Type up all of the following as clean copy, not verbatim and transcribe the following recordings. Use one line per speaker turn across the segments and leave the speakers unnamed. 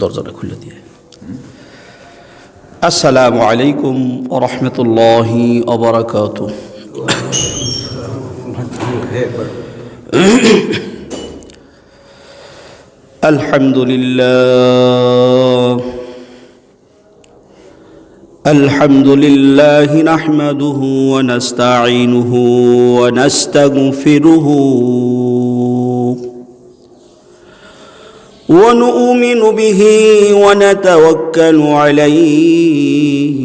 দরজাটা খুলে দিয়ে। আসসালামু আলাইকুম ওয়া রাহমাতুল্লাহি ওয়া বারাকাতুহু। الحمد لله نحمده ونستعينه ونستغفره ونؤمن به ونتوكل عليه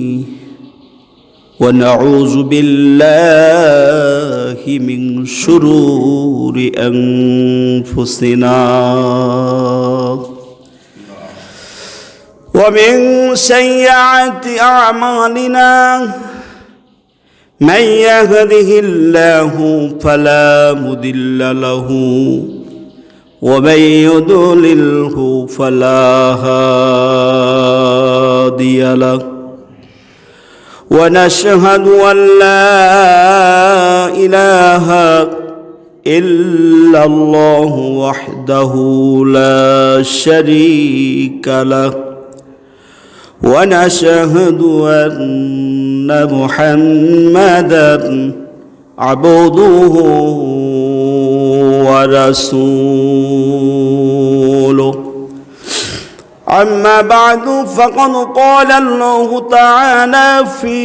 ونعوذ بالله من شرور أنفسنا ومن سيئات أعمالنا من يهده الله فلا مضل له ومن يضلله فلا هادي له ونشهد أن لا إله إلا الله وحده لا شريك له ونشهد أن محمدًا عبده ورسوله. أما بعد فقد قال الله تعالى في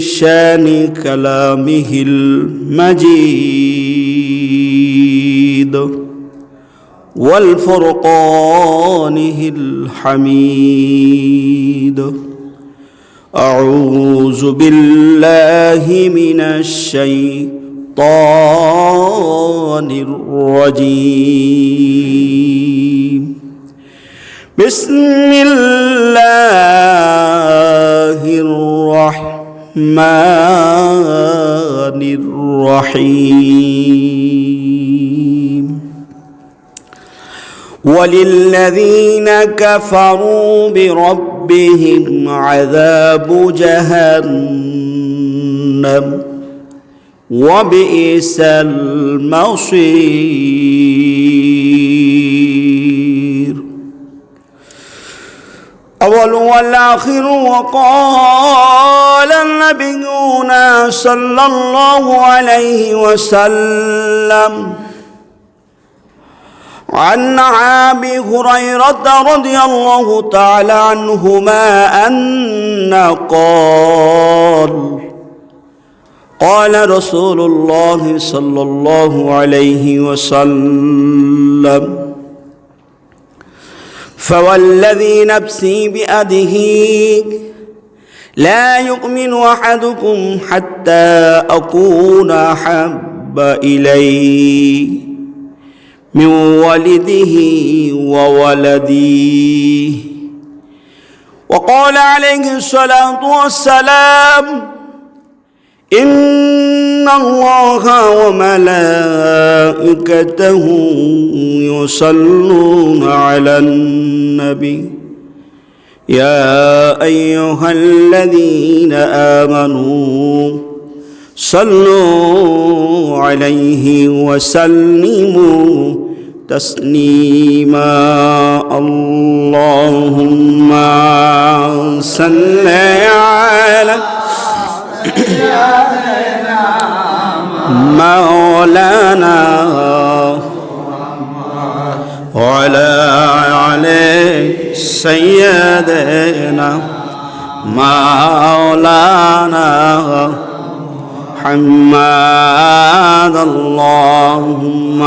شان كلامه المجيد والفرقانه الحميد. أعوذ بالله من الشيطان الرجيم. بسم الله الرحمن الرحيم. وللذين كفروا بربهم عذاب جهنم وبئس المصير. أول والآخر وقال النبيون صلى الله عليه وسلم عن أبي هريرة رضي الله تعالى عنهما أن قال رسول الله صلى الله عليه وسلم فوالذي نفسي بيده لا يؤمن أحدكم حتى أكون أحب إليه من والده وولديه. وقال عليه الصلاة والسلام إن الله وملائكته يصلون على النبي يا أيها الذين آمنوا صلوا عليه وسلموا تسليما. اللهم صل على مولانا وعلى سيدنا مولانا محمد. اللهم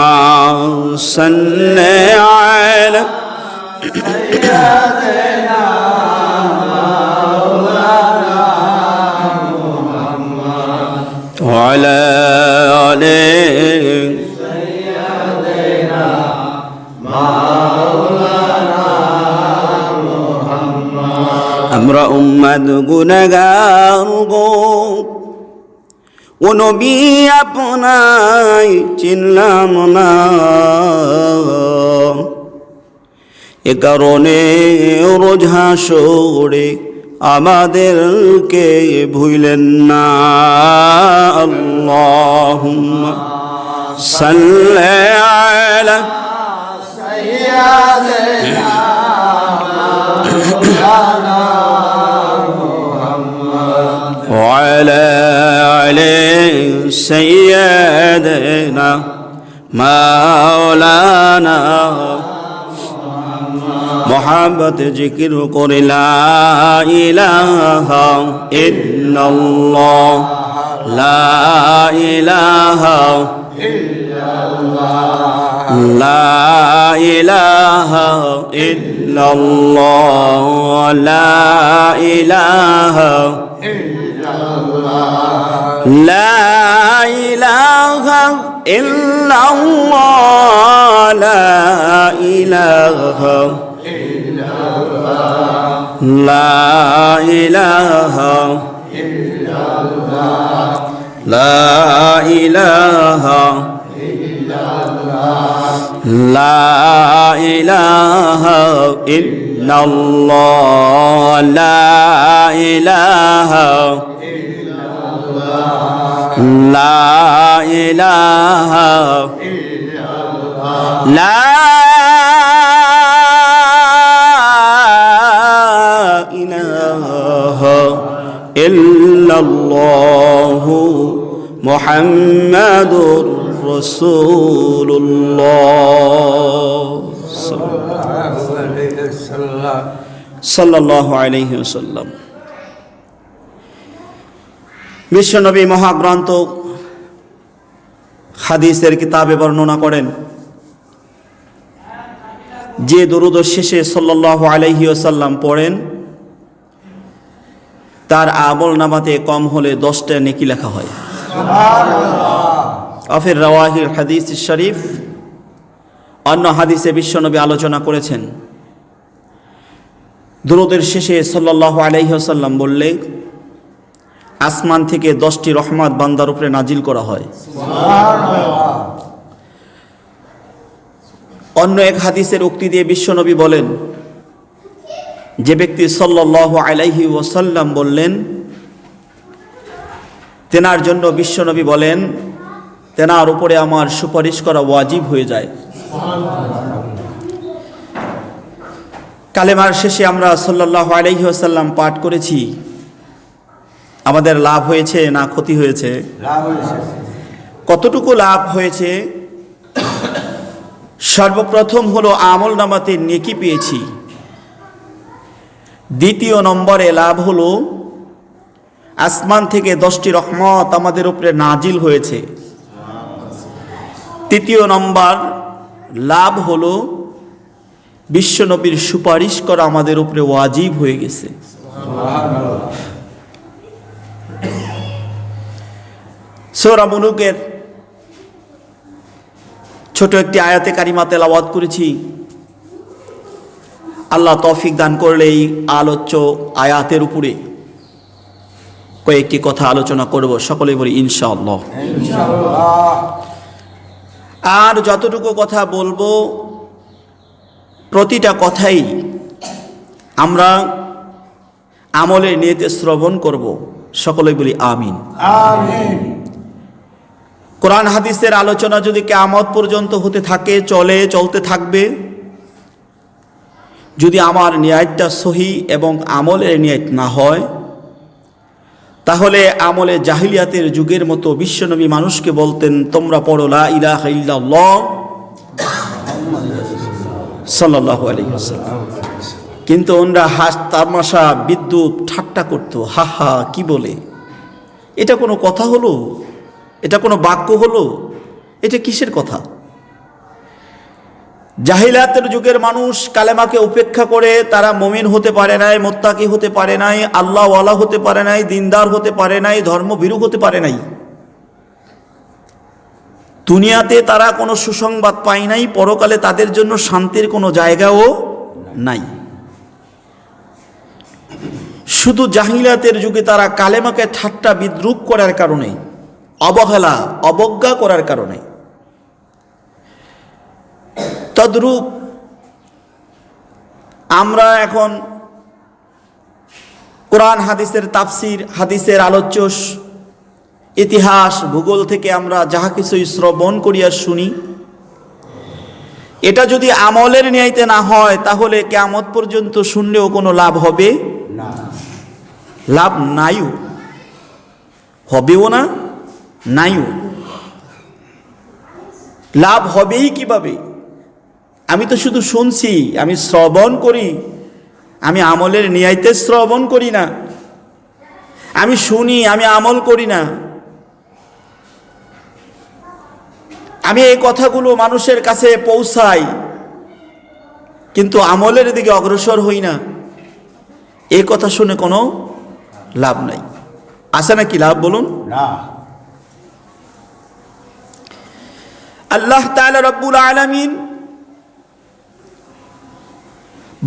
صل على سيدنا مولانا محمد وعلى سيدنا مولانا محمد. আমরা উম্মত গুনাহগার গো ও নবী আপনাই চিনলাম না, এ কারণে রোজ হাসরে আমাদেরকে ভুলেন না। আল্লাহুম্মা সাল্লি আলা সাইয়্যিদিনা سيدنا مولانا محبت ذکر کر لا الہ الا اللہ لا الہ الا اللہ لا الہ الا اللہ لا الہ الا اللہ لا الہ الا اللہ لا الہ لا إله إلا الله لا إله إلا الله لا إله إلا الله لا إله إلا الله لا إله إلا الله لا ইল্লাল্লাহু মুহাম্মাদুর রাসূলুল্লাহ সাল্লাল্লাহু আলাইহি ওয়াসাল্লাম। বিশ্বনবী মহাগ্রন্থ হাদিসের কিতাবে বর্ণনা করেন যে দরুদ শেষে সাল্লাল্লাহু আলাইহি ওয়াসাল্লাম পড়েন তার আমল নামাতে কম হলে 10টা নেকি লেখা হয়। আফির রাওয়াহিল হাদিস শরীফ অন্য হাদিসে বিশ্বনবী আলোচনা করেছেন দুরূদের শেষে সাল্লাল্লাহু আলাইহি ওয়াসাল্লাম বললে আসমান থেকে 10টি রহমত বান্দার উপরে নাজিল করা হয়। অন্য এক হাদিসের উক্তি দিয়ে বিশ্বনবী বলেন যে ব্যক্তি সাল্লাল্লাহু আলাইহি ওয়াসাল্লাম বললেন তেনার জন্য বিশ্বনবী বলেন তেনার উপরে আমার সুপারিশ করা ওয়াজিব হয়ে যায়। কালেমার শেষে আমরা সাল্লাল্লাহু আলাইহি ওয়াসাল্লাম পাঠ করেছি, আমাদের লাভ হয়েছে না ক্ষতি হয়েছে? কতটুকু লাভ হয়েছে? সর্বপ্রথম হলো আমল নামাতে নেকি পেয়েছি। দ্বিতীয় নম্বরে লাভ হলো আসমান থেকে 10টি রহমত আমাদের উপরে নাজিল হয়েছে। তৃতীয় নম্বর লাভ হলো বিশ্বনবীর সুপারিশ করা আমাদের উপরে ওয়াজিব হয়ে গেছে। সূরা মুলুকের ছোট একটি আয়াতে কারিমা তেলাওয়াত করেছি। আল্লাহ তৌফিক দান করলে এই আলোচ্য আয়াতের উপরে কয়েকটি কথা আলোচনা করব, সকলেই বলি ইনশাআল্লাহ। আর যতটুকু কথা বলবো প্রতিটা কথাই আমরা আমলের নিয়তে শ্রবণ করব, সকলেই বলি আমিন। কোরআন হাদিসের আলোচনা যদি কিয়ামত পর্যন্ত হতে থাকে, চলতে থাকবে, যদি আমার নিয়াতটা সহি এবং আমলের নিয়াত না হয়, তাহলে আমলে জাহিলিয়াতের যুগের মতো বিশ্বনবী মানুষকে বলতেন তোমরা পড়ো লা ইলাহা ইল্লাল্লাহ সাল্লাল্লাহু আলাইহি ওয়াসাল্লাম। কিন্তু ওনারা হাস তামাশা বিদ্রূপ ঠাট্টা করতো, হা হা কি বলে, এটা কোনো কথা হলো? এটা কোনো বাক্য হলো? এটা কিসের কথা? জাহিলিয়াতের যুগের মানুষ কালেমাকে উপেক্ষা করে তারা মুমিন হতে পারে নাই, মুত্তাকি হতে পারে নাই, আল্লাহওয়ালা হতে পারে নাই, দিনদার হতে পারে নাই, ধর্মভীরু হতে পারে নাই। দুনিয়াতে তারা কোনো সুসংবাদ পায় নাই, পরকালে তাদের জন্য শান্তির কোনো জায়গাও নাই। শুধু জাহিলিয়াতের যুগে তারা কালেমাকে ঠাট্টা বিদ্রূপ করার কারণে, অবহেলা অবজ্ঞা করার কারণে। তদ্রূপ আমরা এখন কোরআন হাদিসের তাফসির, হাদিসের আলোচ্য ইতিহাস, ভূগোল থেকে আমরা যাহা কিছুই শ্রবণ করিয়া শুনি, এটা যদি আমলের নিয়াইতে না হয় তাহলে কিয়ামত পর্যন্ত শুনলেও কোনো লাভ হবে না, লাভ নাইও, হবেও না, নাইও। লাভ হবেই কিভাবে? আমি তো শুধু শুনছি, আমি শ্রবণ করি, আমি আমলের নিয়াইতে শ্রবণ করি না, আমি শুনি, আমি আমল করি না। আমি এই কথাগুলো মানুষের কাছে পৌঁছাই, কিন্তু আমলের দিকে অগ্রসর হই না। এই কথা শুনে কোনো লাভ নাই। আছে নাকি লাভ বলুন?
না।
আল্লাহ তাআলা রব্বুল আলামিন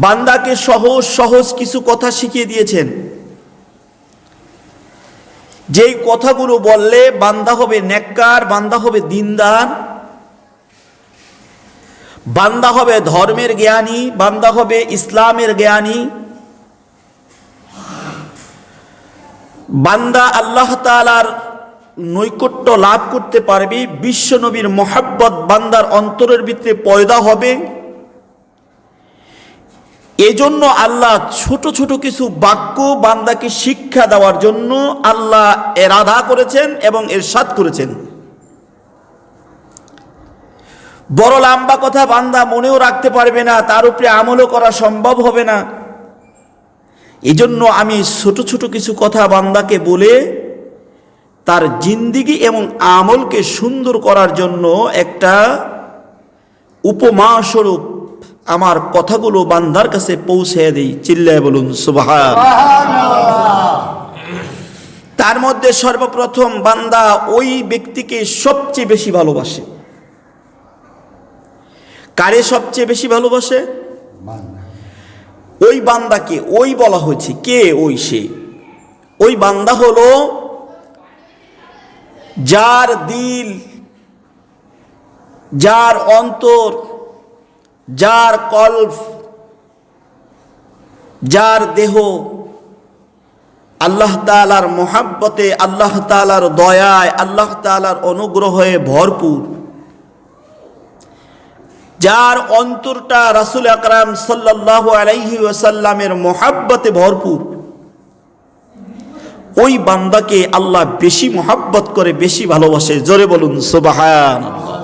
বান্দাকে সহজ সহজ কিছু কথা শিখিয়ে দিয়েছেন, যেই কথাগুলো বললে বান্দা হবে নেককার, বান্দা হবে দিনদার, বান্দা হবে ধর্মের জ্ঞানী, বান্দা হবে ইসলামের জ্ঞানী, বান্দা আল্লাহ তাআলার নৈকট্য লাভ করতে পারবে, বিশ্ব নবীর মহব্বত বান্দার অন্তরের ভিতরে পয়দা হবে। এজন্য আল্লাহ ছোট ছোট কিছু বাক্য বান্দাকে শিক্ষা দেওয়ার জন্য আল্লাহ এরাদা করেছেন এবং ইরশাদ করেছেন। বড় লম্বা কথা বান্দা মনেও রাখতে পারবে না, তার উপরে আমলও করা সম্ভব হবে না। এজন্য আমি ছোট ছোট কিছু কথা বান্দাকে বলে তার জিন্দিগি এবং আমলকে সুন্দর করার জন্য একটা উপমা স্বরূপ আমার কথাগুলো বান্দার কাছে পৌঁছে দেই। চিল্লায় বলুন সুবহানাল্লাহ। তার মধ্যে সর্বপ্রথম বান্দা ওই ব্যক্তিকে সবচেয়ে বেশি ভালোবাসে। কারে সবচেয়ে বেশি ভালোবাসে? ওই বান্দাকে ওই বলা হয়েছে। কে ওই? সে ওই বান্দা হলো যার দিল, যার অন্তর, যার কল্ব, যার দেহ আল্লাহ তাআলার মহাব্বতে, আল্লাহ তাআলার দয়ায়, আল্লাহ তাআলার অনুগ্রহে ভরপুর, যার অন্তরটা রাসূল আকরাম সাল্লাল্লাহু আলাইহি ওয়াসাল্লামের মহাব্বতে ভরপুর, ওই বান্দাকে আল্লাহ বেশি মহাব্বত করে, বেশি ভালোবাসে। জোরে বলুন সুবহানাল্লাহ।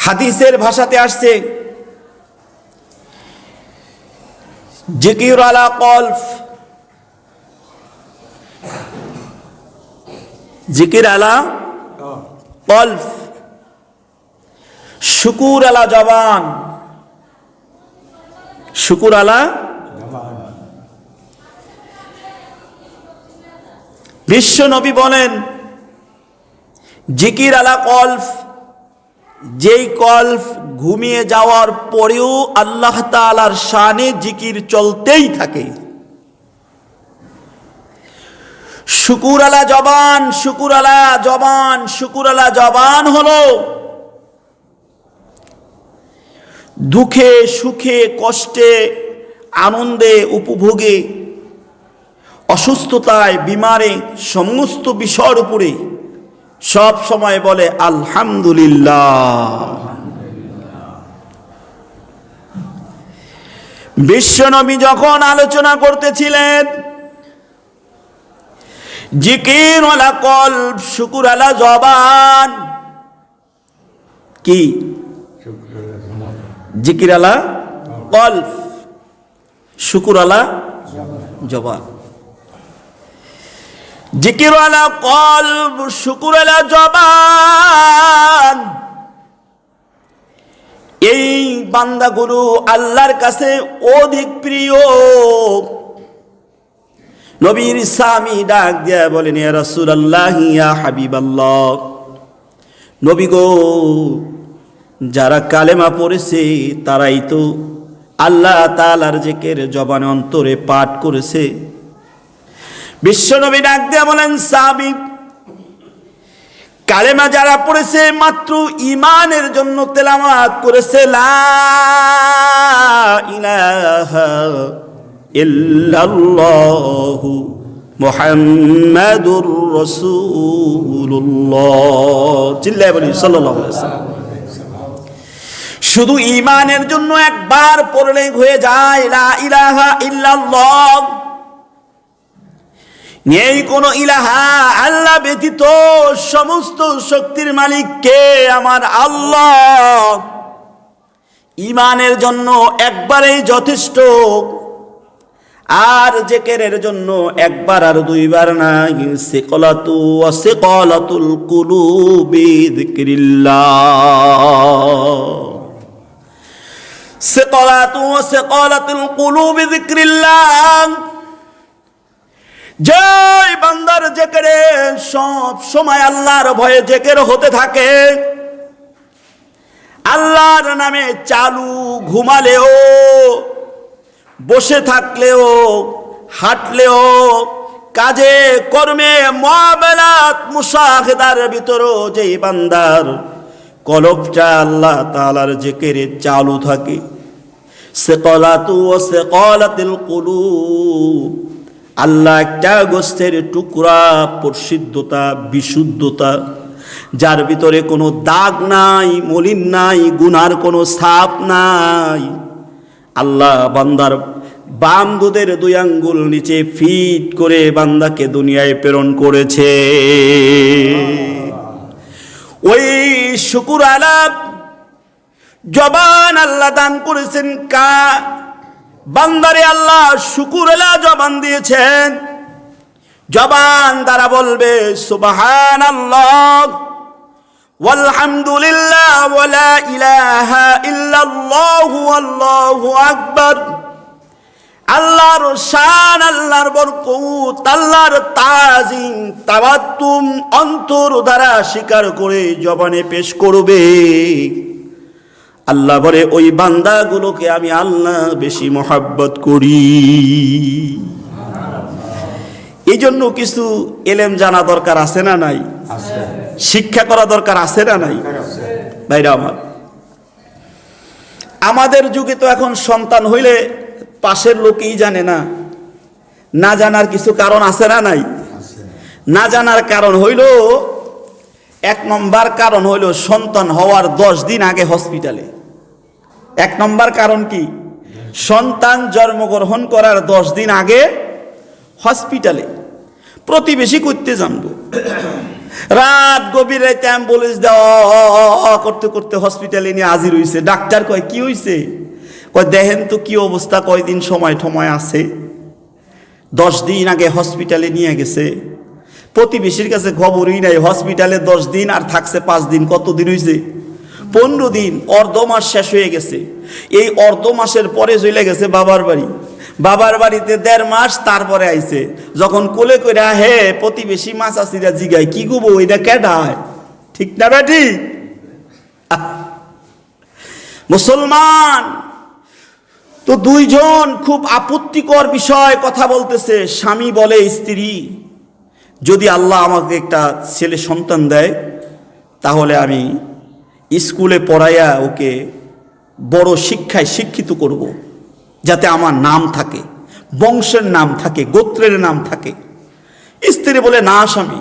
হাদিসের ভাষাতে আসছে জিকির আলা কলব, জিকির আলা কলব, শুকুর আলা জবান, শুকুর আলা। বিশ্ব নবী বলেন জিকির আলা কলব, যেই কলব ঘুমিয়ে যাওয়ার পরেও আল্লাহ তাআলার শানে জিকির চলতেই থাকে। শুকুর আলা জবান, শুকুর আলা জবান, শুকুর আলা জবান হলো দুঃখে সুখে কষ্টে আনন্দে উপভোগে অসুস্থতায় বিমারে সমস্ত বিষয়ের উপরে সব সময় বলে আলহামদুলিল্লাহ। বিশ্বনবী যখন আলোচনা করতেছিলেন জিকির আলা কলব, শুকুর আলা জবান, কি? জিকির আলা কলব, শুকুর আলা জবান। জিকির আলা কলব, শুকুর আলা জবান, এই বান্দাগুলো আল্লাহর কাছে অধিক প্রিয়। নবীর স্বামী ডাক দিয়া বলেন ইয়া রাসূলুল্লাহ, ইয়া হাবিবাল্লাহ, নবী গো, যারা কালেমা পড়েছে তারাই তো আল্লাহ তাআলার জিকির জবানে অন্তরে পাঠ করেছে। বিশ্বনবী ডাক দিয়া বলেন সাহাবী, কালেমা যারা পড়েছে মাত্র ঈমানের জন্য তেলাওয়াত করেছে, লা ইলাহা ইল্লাল্লাহু মুহাম্মাদুর রাসূলুল্লাহ, চিল্লায়ে বলি সাল্লাল্লাহু আলাইহি ওয়াসাল্লাম। শুধু ঈমানের জন্য একবার পড়লেই হয়ে যায় লা ইলাহা ইল্লাল্লাহ। নেই কোনো ইলাহা, আল্লাহ ব্যতীত সমস্ত শক্তির মালিক কে? আমার আল্লাহ। ঈমানের জন্য একবারেই যথেষ্ট, আর জিকিরের জন্য একবার আর দুইবার নাই। সিকালাতু ওয়া সিকালাতুল কুলুবি যিকরিল্লাহ, সিকালাতু ওয়া সিকালাতুল কুলুবি যিকরিল্লাহ। যে বান্দার জিকিরে সব সময় আল্লাহর ভয়ে জিকির হতে থাকে, আল্লাহর নামে চালু, ঘুমালেও, বসে থাকলেও, হাঁটলেও, কাজে কর্মে, মুআমালাত, মুশাহাদার ভিতরও যেই বান্দার কলবটা আল্লাহ তাআলার জিকিরে চালু থাকে, সিকালাতু ওয়া সিকালাতুল কুলুব, আল্লাহ একটা গোস্তের টুকরা, পরিশুদ্ধতা, বিশুদ্ধতা, যার ভিতরে কোনো দাগ নাই, মলিন নাই, গুনার কোনো ছাপ নাই, আল্লাহ বান্দার বাম দুধের 2 আঙ্গুল নিচে ফিট করে বান্দাকে দুনিয়ায় প্রেরণ করেছে। ওই শুকুর আলাপ জবান আল্লাহ দান করেছেন বান্দারে আল্লাহ শুকুর আলা জবান দিয়েছেন। জবান দ্বারা বলবে সুবহানাল্লাহ, ওয়ালহামদুলিল্লাহ, ওয়ালা ইলাহা ইল্লাল্লাহু, আল্লাহু আকবার। আল্লাহর শান, আল্লাহর বরকত, আল্লাহর তাজিম, তাওয়াত্তুম অন্তর দ্বারা স্বীকার করে জবানে পেশ করবে। আল্লাহ বলে ওই বান্দাগুলোকে আমি আল্লাহ বেশি মহব্বত করি। এই জন্য কিছু এলেম জানা দরকার আছে না নাই? শিক্ষা করা দরকার আছে না নাই? ভাইরা আমার, আমাদের যুগে তো এখন সন্তান হইলে পাশের লোকই জানে না। না জানার কিছু কারণ আছে না নাই? না জানার কারণ হইল, 1 নম্বর কারণ হইল সন্তান হওয়ার 10 দিন আগে হসপিটালে। 1 নম্বর কারণ কি? সন্তান জন্মগ্রহণ করার 10 দিন আগে হসপিটালে। প্রতিবেশী করতে জানবো, রাত গভীর রাতে অ্যাম্বুলেন্স দেওয়া করতে করতে হসপিটালে নিয়ে হাজির হইছে। ডাক্তার কয় কি হইছে? কয় দেখেন তো কি অবস্থা, কয়দিন সময় ঠময় আছে। 10 দিন আগে হসপিটালে নিয়ে গেছে। প্রতিবেশীর কাছে খবরই নাই। হসপিটালে 10 দিন আর থাকছে 5 দিন। কত দিন হয়েছে? 15 দিন। অর্ধ মাস শেষ হয়ে গেছে। এই অর্ধ মাসের পরে চলে গেছে বাবার বাড়ি। বাবার বাড়িতে 1.5 মাস, তারপরে আইছে। যখন কোলে করে হে প্রতিবেশী মাছ আসিরা জিগায় কি গো এটা কেডায়? ঠিক না বেটি? মুসলমান তো 2 জন খুব আপত্তিকর বিষয় কথা বলতেছে। স্বামী বলে স্ত্রী, যদি আল্লাহ আমাকে একটা ছেলে সন্তান দেয় তাহলে আমি স্কুলে পড়াইয়া ওকে বড় শিক্ষায় শিক্ষিত করব, যাতে আমার নাম থাকে, বংশের নাম থাকে, গোত্রের নাম থাকে। স্ত্রী বলে না স্বামী,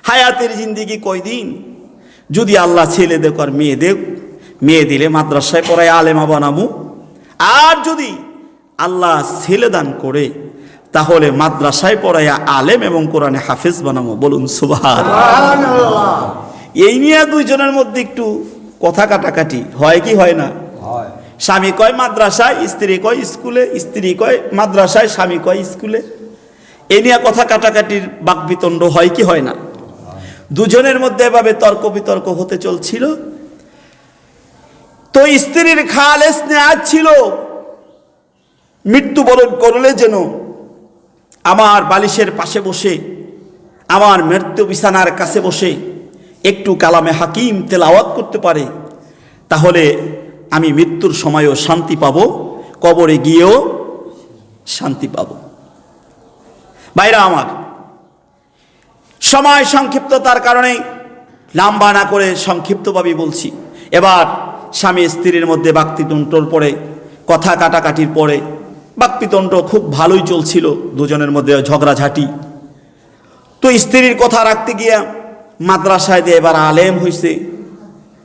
হায়াতের জিন্দিগি কয়দিন, যদি আল্লাহ ছেলে দেখ আর মেয়ে দেখ, মেয়ে দিলে মাদ্রাসায় পড়ায় আলেমা বানামু, আর যদি আল্লাহ ছেলে দান করে তাহলে মাদ্রাসায় পড়াইয়া আলেম এবং কোরআনে হাফেজ বানামো। বলুন সুবহানাল্লাহ। এই নিয়ে 2 জনের মধ্যে একটু কথা কাটাকাটি হয় কি হয় না? স্বামী কয় মাদ্রাসায়, স্ত্রী কয় স্কুলে, স্ত্রী কয় মাদ্রাসায়, স্বামী কয় স্কুলে। এই নিয়ে কথা কাটাকাটির বাকবিতণ্ড হয় কি হয় না? 2 জনের মধ্যে এভাবে তর্ক বিতর্ক হতে চলছিল। তো স্ত্রীর খালেস নেয়াজ ছিল, মৃত্যুবরণ করলে যেন আমার বালিশের পাশে বসে, আমার মৃত্যু বিছানার কাছে বসে একটু কালামে হাকিম তেলাওয়াত করতে পারে, তাহলে আমি মৃত্যুর সময়ও শান্তি পাব, কবরে গিয়েও শান্তি পাব। ভাইরা আমার, সময় সংক্ষিপ্ততার কারণে লম্বা না করে সংক্ষিপ্তভাবে বলছি। এবার স্বামী স্ত্রীর মধ্যে বাকবিতণ্ডার পরে, কথা কাটাকাটির পরে, বাকবিতণ্ড খুব ভালোই চলছিল, 2 জনের মধ্যে ঝগড়াঝাটি। তো স্ত্রীর কথা রাখতে গিয়া মাদ্রাসায় দিয়ে এবার আলেম হইছে।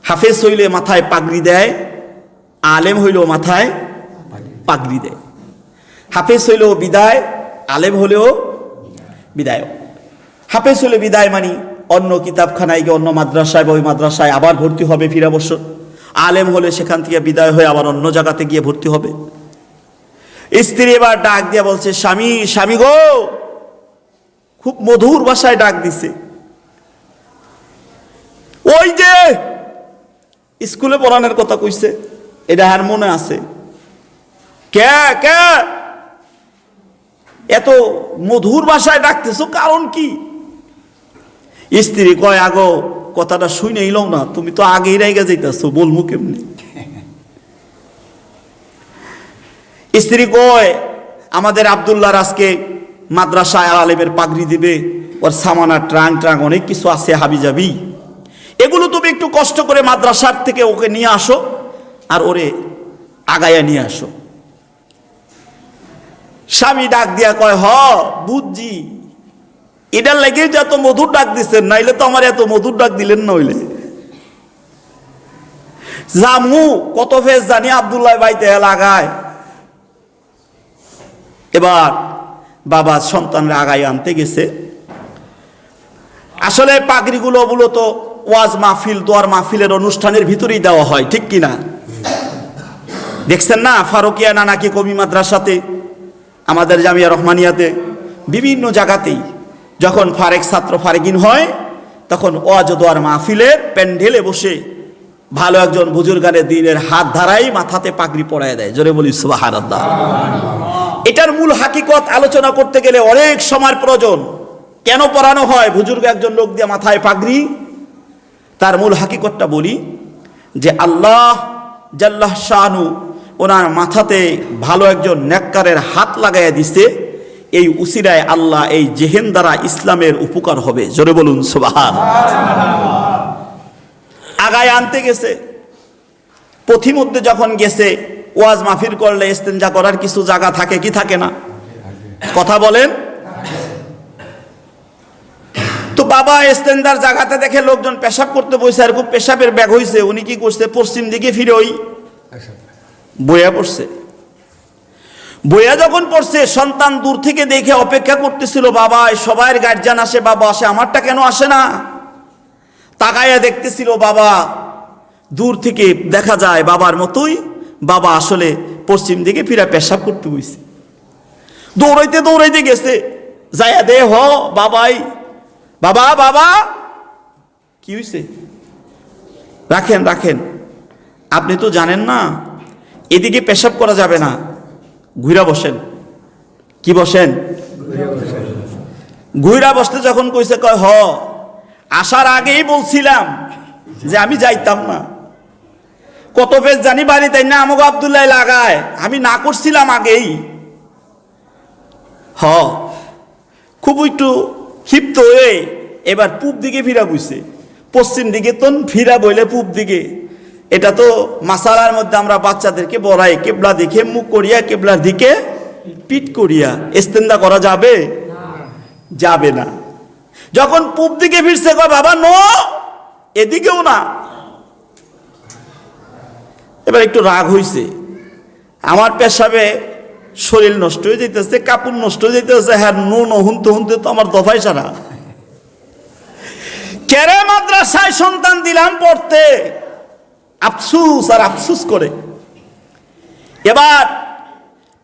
হাফেজ হইলে মাথায় পাগড়ি দেয়, আলেম হইলেও মাথায় পাগড়ি দেয়। হাফেজ হইলেও বিদায়, আলেম হলেও বিদায়। হাফেজ হলে বিদায় মানি অন্য কিতাবখানায় গিয়ে অন্য মাদ্রাসায় বা ওই মাদ্রাসায় আবার ভর্তি হবে ফিরা বছর। আলেম হলে সেখান থেকে বিদায় হয়ে আবার অন্য জায়গাতে গিয়ে ভর্তি হবে। স্ত্রী এবার ডাক দিয়ে বলছে, স্বামী স্বামী গো, খুব মধুর ভাষায় ডাক দিছে। ওই যে স্কুলে পড়ানোর কথা কইছে, এটা আর মনে আছে? কে কে এত মধুর ভাষায় ডাকতেছো, কারণ কি? স্ত্রী কয়, আগো কথাটা শুনে এলাম না, তুমি তো আগেই রেগে যাইতেছো, বলবো কেমনি? স্ত্রী কয়, আমাদের আব্দুল্লাহর আজকে মাদ্রাসায় আলেমের পাগড়ি দিবে, ওর সামানা ট্রাং ট্রাং অনেক কিছু আছে হাবি যাবি, এগুলো তুমি একটু কষ্ট করে মাদ্রাসার থেকে ওকে নিয়ে আসো আর ওরে আগায়া নিয়ে আসো। স্বামী ডাক দিয়া কয়, হ বুঝছি, এটার লেগে যে এত মধুর ডাক দিচ্ছেন, নাইলে তো আমার এত মধুর ডাক দিলেন না। হইলে জামু কত ফেস জানি আব্দুল্লাহ বাইতে লাগায়। এবার বাবা সন্তানরা আগায় আনতে গেছে। আসলে পাগড়িগুলো মূলত ওয়াজ মাহফিল, দোয়ার মাহফিলের অনুষ্ঠানের ভিতরেই দেওয়া হয়, ঠিক কিনা? দেখছেন না ফারুকিয়া নাকি কবি মাদ্রাসাতে, আমাদের জামিয়া রহমানিয়াতে, বিভিন্ন জায়গাতেই যখন ফারেক ছাত্র ফারেকিন হয় তখন ওয়াজ দোয়ার মাহফিলের প্যান্ডেলে বসে ভালো একজন বুজুর্গানের দিনের হাত ধারাই মাথাতে পাগড়ি পরায় দেয়। জোরে বলি সুবহানাল্লাহ। এটার মূল হাকিকত আলোচনা করতে গেলে অনেক সময়ের প্রয়োজন। কেন পরানো হয় বুজুর্গ একজন লোক দিয়ে মাথায় পাগড়ি? তার মূল হাকিকতটা বলি, যে আল্লাহ জাল্লাহ শানু ওনার মাথাতে ভালো একজন নেককারের হাত লাগাইয়া দিছে, এই উসিলায় আল্লাহ এই জেহেন দ্বারা ইসলামের উপকার হবে। জোরে বলুন সুবহানাল্লাহ। আগায় আনতে গেছে, পথিমধ্যে যখন গেছে, ওয়াজ মাহফিল করলে ইস্তেঞ্জা করার কিছু জায়গা থাকে কি থাকে না? কথা বলেন। তো বাবা ইস্তেঞ্জার জায়গাতে দেখে লোকজন পেশাব করতে বসে, আর খুব পেশাবের ব্যাগ হইছে। উনি কি করছে, পশ্চিম দিকে ফিরে ওই বইয়া পড়ছে। বইয়া যখন পড়ছে, সন্তান দূর থেকে দেখে অপেক্ষা করতেছিল, বাবা সবাই গার্জিয়ান আসে, বাবা আসে, আমারটা কেন আসে না? তাকাইয়া দেখতেছিল, বাবা দূর থেকে দেখা যায় বাবার মতোই, বাবা আসলে পশ্চিম দিকে ফিরে পেশাব করতে বসে। দৌড়াইতে দৌড়াইতে গেছে, যাইয়া দে হ বাবাই, বাবা বাবা কি হয়েছে? রাখেন রাখেন, আপনি তো জানেন না এদিকে পেশাব করা যাবে না, ঘুরা বসেন। কি বসেন? ঘুরা বসতে যখন কইছে, কয় হ আসার আগেই বলছিলাম যে আমি যাইতাম না, কত ফেস জানি বাড়ি, তাই না আমাকে আব্দুল্লাহ লাগায়, আমি না করছিলাম আগেই। হ খুব একটু ক্ষিপ্ত হয়ে এবার পূব দিকে ফিরা বুঝছে, পশ্চিম দিকে তো ফিরা বইলে পূব দিকে। এটা তো মাসালার মধ্যে আমরা বাচ্চাদেরকে বড়াই, কেবলা দেখে মুখ করিয়া কেবলার দিকে পিঠ করিয়া ইস্তেঞ্জা করা যাবে? যাবে না। যখন পূব দিকে ফিরছে, কয় বাবা নো, এদিকেও না। এবার একটু রাগ হইছে, আমার পেশাবে শরীর নষ্ট হয়ে যেতেছে, কাপড় নষ্ট হয়ে যেতেছে, হ্যাঁ নো নো হুনতে হুনতে তো আমার দফাই সারা। কেরে মাদ্রাসায় সন্তান দিলাম পড়তে, আফসুস আর আফসুস করে। এবার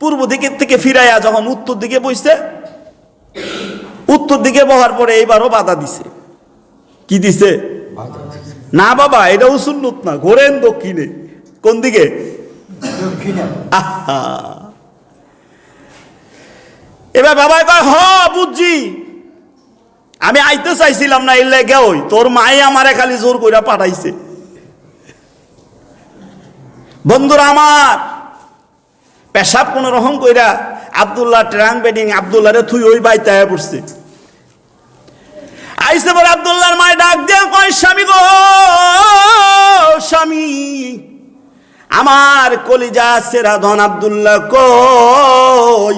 পূর্ব দিকের থেকে ফিরাইয়া যখন উত্তর দিকে বসছে, উত্তর দিকে বহার পরে এইবারও বাধা দিছে। কি দিছে? না বাবা এটাও সুন্নত না, ঘোরেন দক্ষিণে। কোন দিকে? এবার বাবা কয়, হ বুঝছি, আমি আইতে চাইছিলাম না, এর লেগে ওই তোর মাই আমারে খালি জোর কইরা পাঠাইছে। বন্ধুরা আমার, পেশাব কোন রকম কইরা আব্দুল্লাহ ট্রাং বেডিং আব্দুল্লাহ রে থুই ওই বাইতে পড়ছে। আইসে বলে আব্দুল্লাহর মায় ডাক দিয়ে কয়, স্বামী গো স্বামী, আমার কলিজা সেরা ধন আব্দুল্লাহ কই?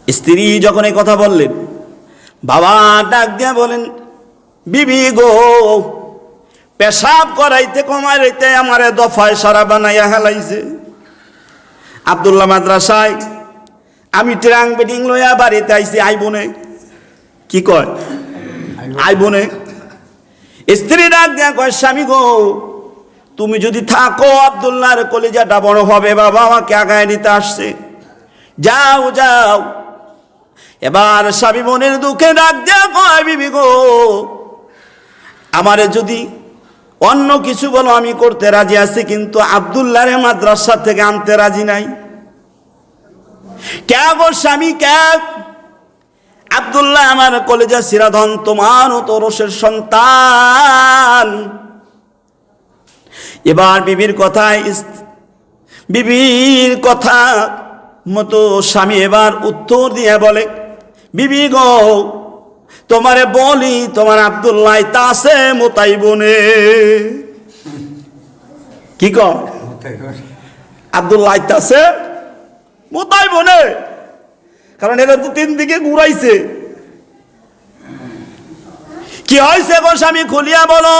স্ত্রী যখন এই কথা বললেন, বাবা ডাক দিয়ে বলেন, বিবি গো, পেশাব করাইতে কমাইতে আমারে দফায় সারা বানাইয়া হেলাইছে। আব্দুল্লাহ মাদ্রাসায় আমি ট্রাং বেডিং লইয়া বাড়িতে আইছি আইবনে, কি কয় আইবনে। স্ত্রী ডাক দেয়া কয়, স্বামী গো তুমি যদি থাকো আব্দুল্লাহর কলিজাটা বড় হবে, বাবা আমাকে আগায় নিতে আসছে, যাও যাও। এবার স্বামী মনের দুঃখে ডাক দেয়া কয়, বিবি গো আমারে যদি অন্য কিছু বলো আমি করতে রাজি আছি, কিন্তু আব্দুল্লাহরে মাদ্রাসা থেকে আনতে রাজি নাই। কে গো স্বামী কে? আব্দুল্লাহ আমার কলেজা সিরাধন, তোমার তো রসের সন্তান। এবার বিবির কথা মতো স্বামী এবার উত্তর দিয়ে বলে, বিবি গো তোমারে বলি তোমার আব্দুল্লাহ তা আছে মোতাইবনে। কি কয়? আব্দুল্লাহ তা আছে মোতাইবনে, কারণ এরা তো 3 দিকে ঘুরাইছে। কি হয়েছে গো স্বামী খুলিয়া বলো।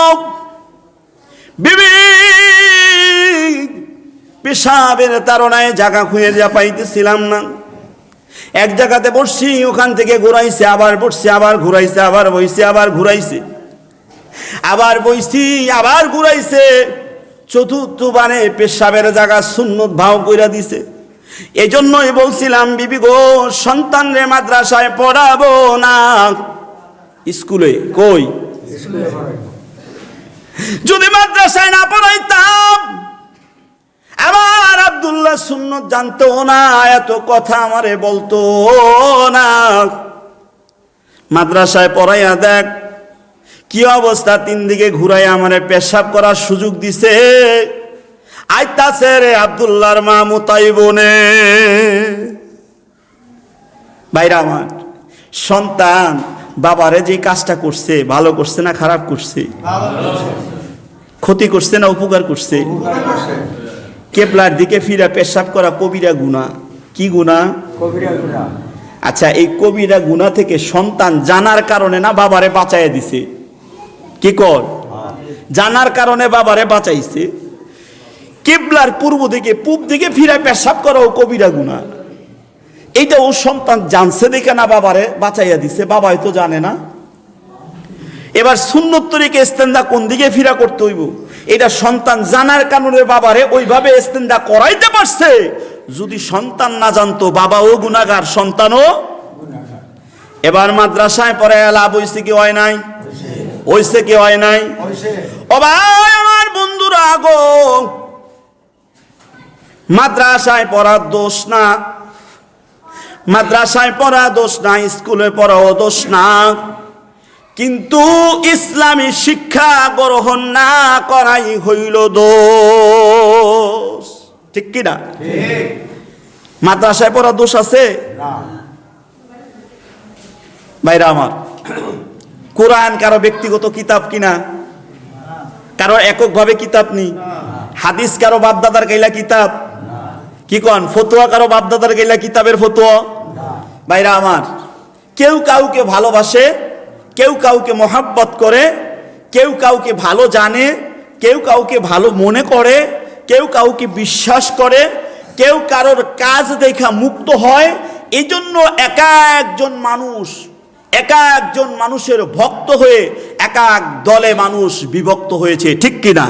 বিবি পেশাবের তাড়নায় জায়গা খুঁজে যা পাইতেছিলাম না, এক জায়গাতে বসছি, ওখান থেকে ঘুরাইছে, আবার বসছি, আবার ঘুরাইছে, আবার বইছে, আবার ঘুরাইছে, আবার বইছি, আবার ঘুরাইছে। চতুর্থ বারে পেশাবের জায়গা সুন্নত ভাও কইরা দিছে। এই জন্যই বলছিলাম বিবি গো সন্তানরে মাদ্রাসায় পড়াবো না, স্কুলে। কই? যদি মাদ্রাসায় না পড়াইতাম আমার আব্দুল্লাহ সুন্নত জানতো না, এত কথা আমারে বলতো না। মাদ্রাসায় পড়াইয়া দেখ কি অবস্থা, 3 দিকে ঘুরাইয়া আমারে পেশাব করার সুযোগ দিছে। আইতাছে রে আব্দুল্লাহর মা মোতাইবনে। ভাইরা আমার, সন্তান বাবারে যে কাজটা করছে ভালো করছে না খারাপ করছে? ক্ষতি করছে না উপকার করছে? কেবলার দিকে ফিরা পেশাব করা কবিরা গুনাহ। কি গুনাহ? কবিরা গুনাহ। আচ্ছা, এই কবিরা গুনাহ থেকে সন্তান জানার কারণে না বাবারে বাঁচাইয়া দিছে? কি কর? জানার কারণে বাবারে বাঁচাইছে। কেবলার পূর্ব দিকে পূব দিকে ফিরা পেশাব করাও কবিরা গুনাহ। এইটা ও সন্তান জানছে দেখে না বাবারে বাঁচাইয়া দিছে, বাবা হয়তো জানে না। এবার সুন্নত তরিকে ইস্তেঞ্জা কোন দিকে ফিরা করতে হইব, এটা সন্তান জানার কারণে বাবারে ওইভাবে ইস্তেঞ্জা করাইতে পারছে। যদি সন্তান না জানতো, বাবাও গুনাহগার, সন্তানও গুনাহগার। এবার মাদ্রাসায় পড়ে লাভ হইছে কি হয় নাই? হইছে কি হয় নাই? ও ভাই আমার বন্ধুরা গো, মাদ্রাসায় পড়ার দোষ না, মাদ্রাসায় পড়া দোষ না, স্কুলে পড়াও দোষ না, কিন্তু ইসলামী শিক্ষা গ্রহণ না করাই হইল দোষ। ঠিক কি না? মাদ্রাসায় পড়া দোষ আছে? ভাইরা আমার, কোরআন কারো ব্যক্তিগত কিতাব কিনা? কারো এককভাবে কিতাব নি? হাদিস কারো বাপদাদার গাইলা কিতাব? কি কন? ফতোয়া কারো বাপদাদার গাইলা কিতাবের ফতোয়া? ভাইরা আমার, কেউ কাউকে ভালোবাসে, কেউ কাউকে মহাব্বত করে, কেউ কাউকে ভালো জানে, কেউ কাউকে ভালো মনে করে, কেউ কাউকে বিশ্বাস করে, কেউ কারোর কাজ দেখা মুক্ত হয়। এই জন্য এক একজন মানুষের ভক্ত হয়ে এক এক দলে মানুষ বিভক্ত হয়েছে। ঠিক কিনা?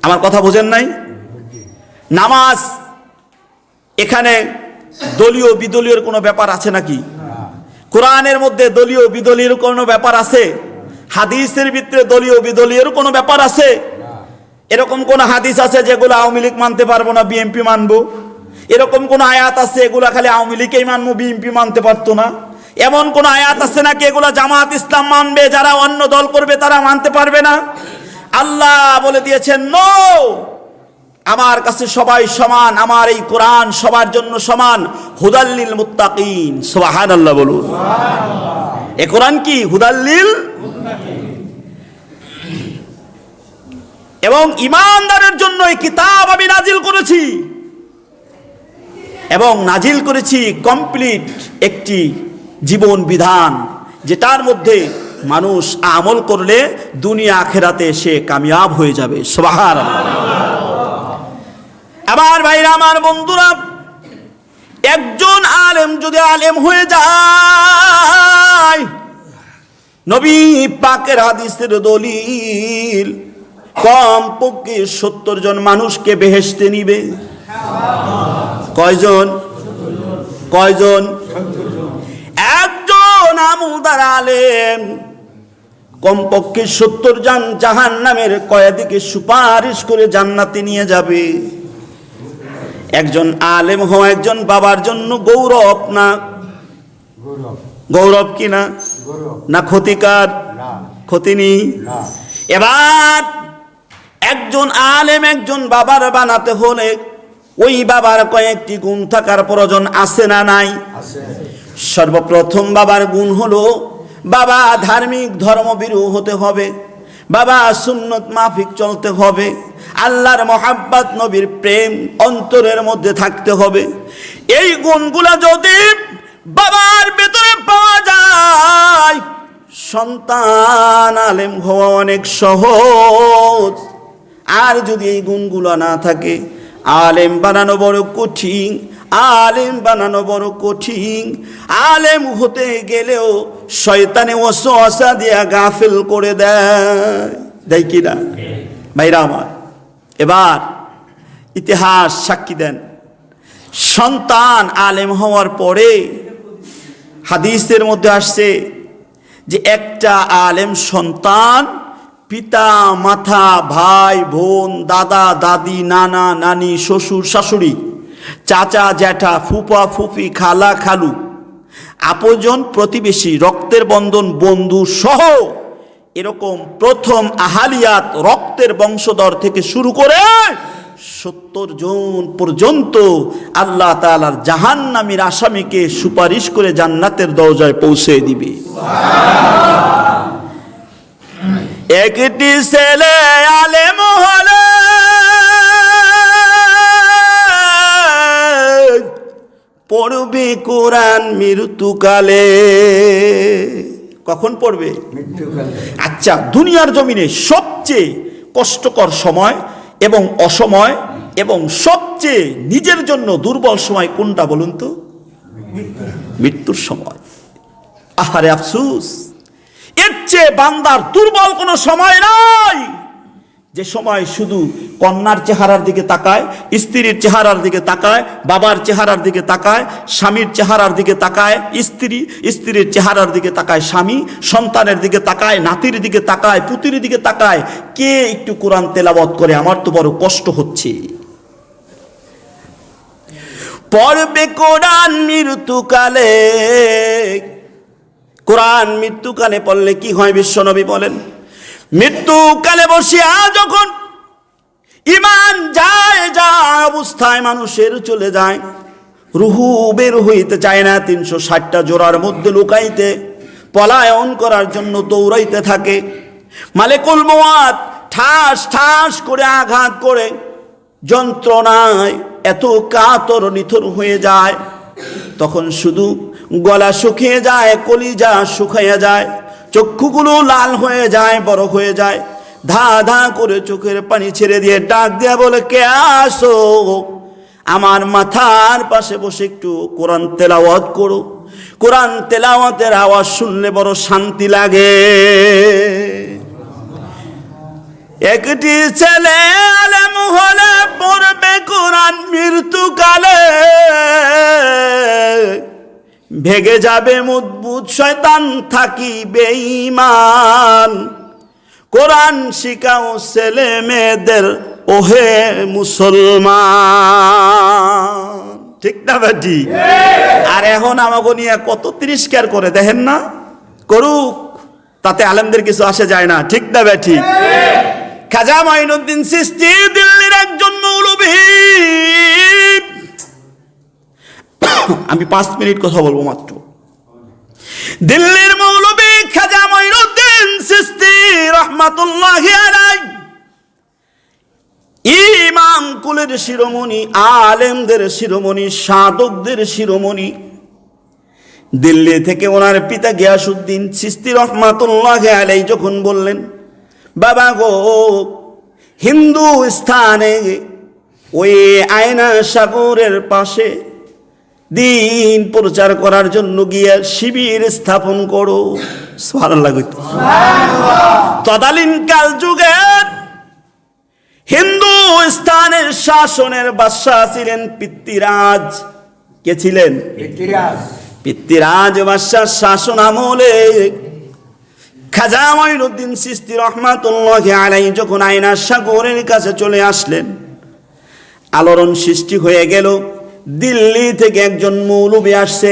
আমার কথা বোঝেন নাই? নামাজ এখানে দলীয় বিদলীয় কোনো ব্যাপার আছে নাকি? কোরআনের মধ্যে দলীয় বিদলীয় কোনো ব্যাপার আছে? হাদিসের ভিতরে দলীয় বিদলীয় কোনো ব্যাপার আছে? এরকম কোন হাদিস আছে যেগুলো আওয়ামী লীগ মানতে পারবো না, বিএনপি মানবো? এরকম কোন আয়াত আছে এগুলা খালি আওয়ামী লীগই মানবো, বিএনপি মানতে পারতো না? এমন কোন আয়াত আছে নাকি এগুলা জামাত ইসলাম মানবে, যারা অন্য দল করবে তারা মানতে পারবে না? আল্লাহ বলে দিয়েছেন নো, আমার কাছে সবাই সমান, আমার এই কোরআন সবার জন্য সমান। হুদাল্লিল মুত্তাকিন, সুবহানাল্লাহ বলুন। সুবহানাল্লাহ। এই কোরআন কি? হুদাল্লিল মুত্তাকিন। এবং ঈমানদারের জন্য এই কিতাব আমি নাজিল করেছি, এবং নাজিল করেছি কমপ্লিট একটি জীবন বিধান, যেটার মধ্যে মানুষ আমল করলে দুনিয়া আখিরাতে সে কামিয়াব হয়ে যাবে। সুবহানাল্লাহ। আমার ভাইরা, আমার বন্ধুরা, একজন আলেম যদি আলেম হয়ে যায়, নবী পাকের হাদিসের দলিল, কমপক্ষে 70 জন মানুষকে বেহেশতে নিবে। কয়জন? কয়জন? একজন আমলদার আলেম কমপক্ষে 70 জন জাহান্নামের কয়েদিকে সুপারিশ করে জান্নাতে নিয়ে যাবে। একজন আলেম হওয়া একজন বাবার জন্য গৌরব না? গৌরব কি না? না ক্ষতিকার? ক্ষতি নেই। এবার একজন আলেম একজন বাবার বানাতে হলে ওই বাবার কয়েকটি গুণ থাকার প্রয়োজন আছে না নাই? সর্বপ্রথম বাবার গুণ হলো বাবা ধার্মিক ধর্মভীরু হতে হবে, বাবা সুন্নত মাফিক চলতে হবে, আল্লাহর মহাব্বত নবীর প্রেম অন্তরের মধ্যে থাকতে হবে। এই গুণগুলো যদি বাবার ভেতরে পাওয়া যায়, সন্তান আলেম হওয়া অনেক সহজ। আর যদি এই গুণগুলো না থাকে, আলেম বানানো বড় কঠিন। আলেম বানানো বড় কঠিন। আলেম হতে গেলেও শয়তানে ওয়াসওয়াসা দিয়া গাফিল করে দেয় কি না ভাইরা আমার? এবার ইতিহাস সাক্ষী দেন, সন্তান আলেম হওয়ার পরে হাদিসের মধ্যে আসছে যে একটা আলেম সন্তান পিতা মাতা ভাই বোন দাদা দাদি নানা নানি শ্বশুর শাশুড়ি চাচা জ্যাঠা ফুপা ফুফি খালা খালু আপনজন প্রতিবেশী রক্তের বন্ধন বন্ধু সহ এরকম প্রথম আহালিয়াত রক্তের বংশধর থেকে শুরু করে 70 জন পর্যন্ত আল্লাহ তাআলার জাহান্নামীর আসামিকে সুপারিশ করে জান্নাতের দরজায় পৌঁছে দিবে। একটি ছেলে আলেম হলে পড়বে কোরআন মৃত্যুকালে। কখন পড়বে? মৃত্যুকালে। আচ্ছা, দুনিয়ার জমিনে সবচেয়ে কষ্টকর সময় এবং অসময় এবং সবচেয়ে নিজের জন্য দুর্বল সময় কোনটা বলুন তো? মৃত্যুর সময়। আহারে আফসোস, এর চেয়ে বান্দার দুর্বল কোনো সময় নাই যে সময় শুধু কন্যার চেহারার দিকে তাকায়, স্ত্রীর চেহারার দিকে তাকায়, বাবার চেহারার দিকে তাকায়, স্বামীর চেহারার দিকে তাকায় স্ত্রী, স্ত্রীর চেহারার দিকে তাকায় স্বামী, সন্তানের দিকে তাকায়, নাতির দিকে তাকায়, পুতির দিকে তাকায়, কে একটু কোরআন তেলাওয়াত করে, আমার তো বড় কষ্ট হচ্ছে। পড়বে কোরআন মৃত্যুকালে। কোরআন মৃত্যুকালে পড়লে কি হয় বিশ্বনবী বলেন? মৃত্যুকালে বসিয়া যখন ঈমান যায় অবস্থায় মানুষের চলে যায়, রুহু বের হইতে চায় না, 360টা জোড়ার মধ্যে লুকাইতে পলায়ন করার জন্য দৌড়াইতে থাকে। মালিকুল মওত ঠাস ঠাস করে আঘাত করে যন্ত্রণায় এত কাতর নিথর হয়ে যায়, তখন শুধু গলা শুকিয়ে যায়, কলিজা শুকাইয়া যায়, চক্ষুগুলো লাল হয়ে যায়, বড় হয়ে যায়, ধা ধা করে চোখের পানি ছেড়ে দিয়ে ডাক দিয়া বলে, কে আসো? আমার মাথার পাশে বসে একটু কোরআন তেলাওয়াত করো। কোরআন তেলাওয়াতের আওয়াজ শুনলে বড় শান্তি লাগে। একটি ছেলে আলেম হলে পড়বে কোরআন মৃত্যুকালে, ভেগে যাবে মজবুত শয়তান থাকিবে ঈমান। কোরআন শিখাও ছেলে মেয়েদের ওহে মুসলমান। ঠিক না বেটি? আর এখন আমাকে নিয়ে কত তিরস্কার করে দেখেন না? করুক, তাতে আলেমদের কিছু আসে যায় না। ঠিক না বেটি? খাজা মাইনুদ্দিন চিশতি দিল্লির একজন মৌলভী। আমি 5 মিনিট কথা বলবো মাত্র। দিল্লির মৌলভী খাজা মাইনুদ্দিন চিশতি রাহমাতুল্লাহি আলাইহি, ইমাম কুলের শিরোমণি, আলেমদের শিরোমণি, সাধকদের শিরোমণি। দিল্লি থেকে ওনার পিতা গিয়াসউদ্দিন চিশতি রাহমাতুল্লাহি আলাইহি যখন বললেন, বাবা গো, হিন্দুস্থানে ওই আয়না সাগরের পাশে দিন প্রচার করার জন্য গিয়ে শিবির স্থাপন করো। সুবহানাল্লাহ। তদালীন কাল যুগের হিন্দুস্তানের শাসনের বাদশা ছিলেন পৃথ্বীরাজ। কে ছিলেন? পৃথ্বীরাজ বাদশার শাসন আমলে খাজা মঈনুদ্দিন চিশতি রহমাতুল্লাহি আলাইহি যখন আয়না সাগরের কাছে চলে আসলেন, আলোড়ন সৃষ্টি হয়ে গেল। দিল্লি থেকে একজন মৌলবি আসছে,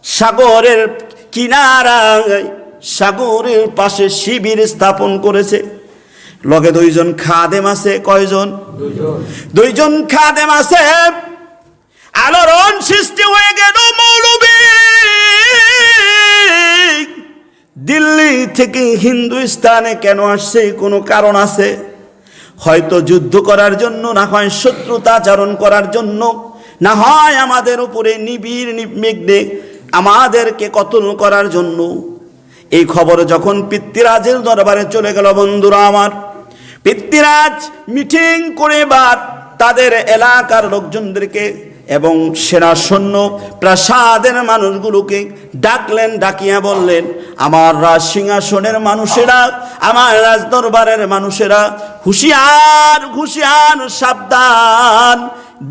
সাগরের কিনারায় সাগরের পাশে শিবির স্থাপন করেছে। লগে দুইজন খাদেম আছে। কয়জন? দুইজন খাদেম আছে। আলোড়ন সৃষ্টি হয়ে গেল। মৌলবি দিল্লি থেকে হিন্দুস্তানে কেন আসছে? কোনো কারণ আছে, হয়তো যুদ্ধ করার জন্য, না হয় শত্রুতাচরণ করার জন্য, না হয় আমাদের উপরে নিবিড় নির্বিঘ্নে আমাদেরকে কতল করার জন্য। এই খবর যখন পৃথ্বীরাজের দরবারে চলে গেল, বন্ধুরা আমার, পৃথ্বীরাজ মিটিং করে তাদের এলাকার লোকজনদেরকে এবং সেনা সৈন্য প্রাসাদের মানুষগুলোকে ডাকলেন। ডাকিয়া বললেন, আমার রাজ সিংহাসনের মানুষেরা, আমার রাজ দরবারের মানুষেরা, হুঁশিয়ার হুঁশিয়ার, সাবধান,